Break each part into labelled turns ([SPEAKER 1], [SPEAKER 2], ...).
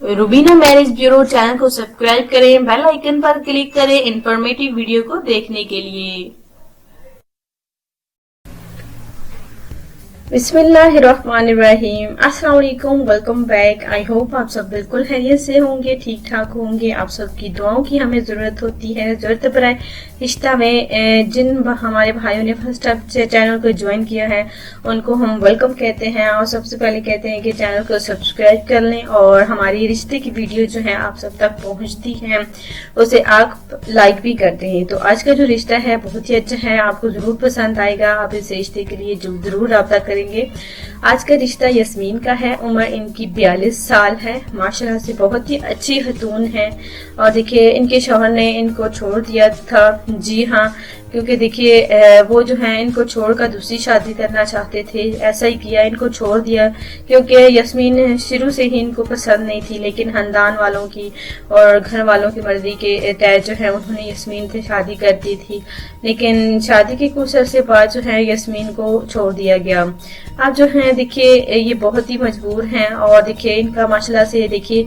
[SPEAKER 1] Rubina marriage bureau channel को subscribe करें, bell icon पर क्लिक करें इंफॉर्मेटिव वीडियो को देखने के लिए। बिस्मिल्लाहिर्रहमानिर्रहीम। अस्सलाम वालेकुम, वेलकम बैक। आई होप आप सब बिल्कुल खैरियत से होंगे, ठीक ठाक होंगे। आप सबकी दुआओं की हमें ज़रूरत होती है। ज़रूरत पर रिश्ता में जिन हमारे भाइयों ने फर्स्ट टाइम चैनल को ज्वाइन किया है उनको हम वेलकम कहते हैं और सबसे पहले कहते हैं कि चैनल को सब्सक्राइब कर लें और हमारी रिश्ते की वीडियो जो है आप सब तक पहुंचती है उसे आप लाइक भी करते हैं। तो आज का जो रिश्ता है बहुत ही अच्छा है, आपको ज़रूर पसंद आएगा। आप इस रिश्ते के लिए ज़रूर रब्ता करेंगे। आज का रिश्ता यस्मीन का है। उम्र इनकी 42 साल है। माशाल्लाह से बहुत ही अच्छी खतून है। और देखिए इनके शौहर ने इनको छोड़ दिया था। जी हाँ, क्योंकि देखिए वो जो है इनको छोड़कर दूसरी शादी करना चाहते थे। ऐसा ही किया, इनको छोड़ दिया क्योंकि यस्मीन शुरू से ही इनको पसंद नहीं थी, लेकिन खानदान वालों की और घर वालों की मर्जी के तहत जो है उन्होंने यस्मीन से शादी कर दी थी। लेकिन शादी के कुछ अर्से बाद जो है यस्मीन को छोड़ दिया गया। अब जो है देखिए ये बहुत ही मजबूर हैं और देखिए इनका माशाल्लाह से देखिए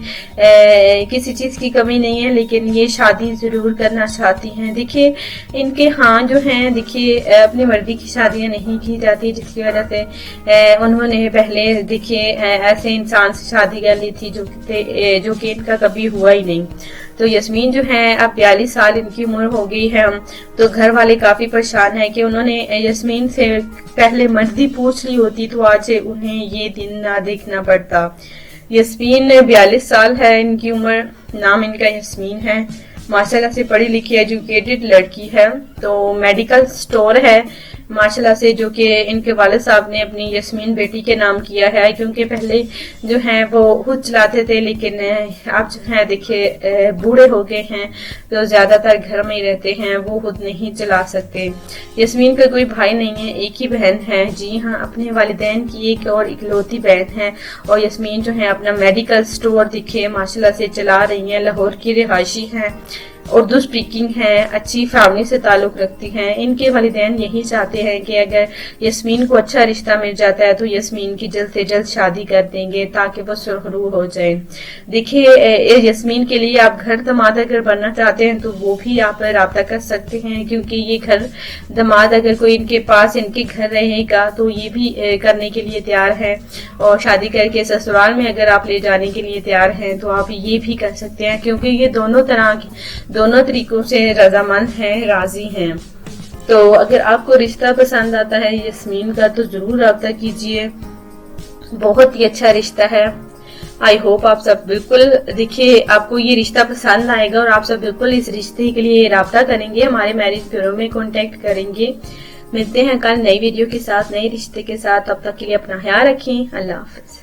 [SPEAKER 1] किसी चीज की कमी नहीं है, लेकिन ये शादी जरूर करना चाहती हैं। देखिए इनके जो है देखिए अपनी मर्जी की शादियां नहीं की जाती, जिसकी वजह से उन्होंने पहले देखिए ऐसे इंसान से शादी कर ली थी जो कि इनका कभी हुआ ही नहीं। तो यस्मीन जो है अब 42 साल इनकी उम्र हो गई है। तो घर वाले काफी परेशान है कि उन्होंने यस्मीन से पहले मर्जी पूछ ली होती तो आज उन्हें ये दिन ना देखना पड़ता। यस्मीन 42 साल है इनकी उम्र, नाम इनका यस्मीन है। माशाल्लाह से पढ़ी लिखी एजुकेटेड लड़की है। तो मेडिकल स्टोर है माशाल्लाह से, जो कि इनके वालिद साहब ने अपनी यस्मीन बेटी के नाम किया है, क्योंकि पहले जो है वो खुद चलाते थे, लेकिन अब जो है देखिए बूढ़े हो गए हैं तो ज्यादातर घर में ही रहते हैं, वो खुद नहीं चला सकते। यस्मीन का कोई भाई नहीं है, एक ही बहन है। जी हाँ, अपने वालिदैन की एक और इकलौती बहन है। और यस्मीन जो है अपना मेडिकल स्टोर देखिए माशाल्लाह से चला रही है। लाहौर की रिहायशी है, उर्दू स्पीकिंग है, अच्छी फैमिली से ताल्लुक रखती हैं। इनके वालिदैन यही चाहते हैं कि अगर यस्मीन को अच्छा रिश्ता मिल जाता है तो यस्मीन की जल्द से जल्द शादी कर देंगे ताकि वो सुरखरू हो जाए। देखिए यस्मीन के लिए आप घर दमाद अगर बनना चाहते हैं तो वो भी आप राब्ता कर सकते हैं, क्योंकि ये घर दमाद अगर कोई इनके पास इनके घर रहेगा तो ये भी करने के लिए तैयार है। और शादी करके ससुराल में अगर आप ले जाने के लिए तैयार हैं तो आप ये भी कर सकते हैं, क्योंकि ये दोनों तरीकों से रजामंद हैं, राजी हैं। तो अगर आपको रिश्ता पसंद आता है यस्मीन का तो जरूर रब्ता कीजिए। बहुत ही अच्छा रिश्ता है। आई होप आप सब बिल्कुल देखिए आपको ये रिश्ता पसंद आएगा और आप सब बिल्कुल इस रिश्ते के लिए रब्ता करेंगे, हमारे मैरिज ब्यूरो में कांटेक्ट करेंगे। मिलते हैं कल नई वीडियो के साथ, नए रिश्ते के साथ। तब तक के लिए अपना ख्याल रखें। अल्लाह हाफिज।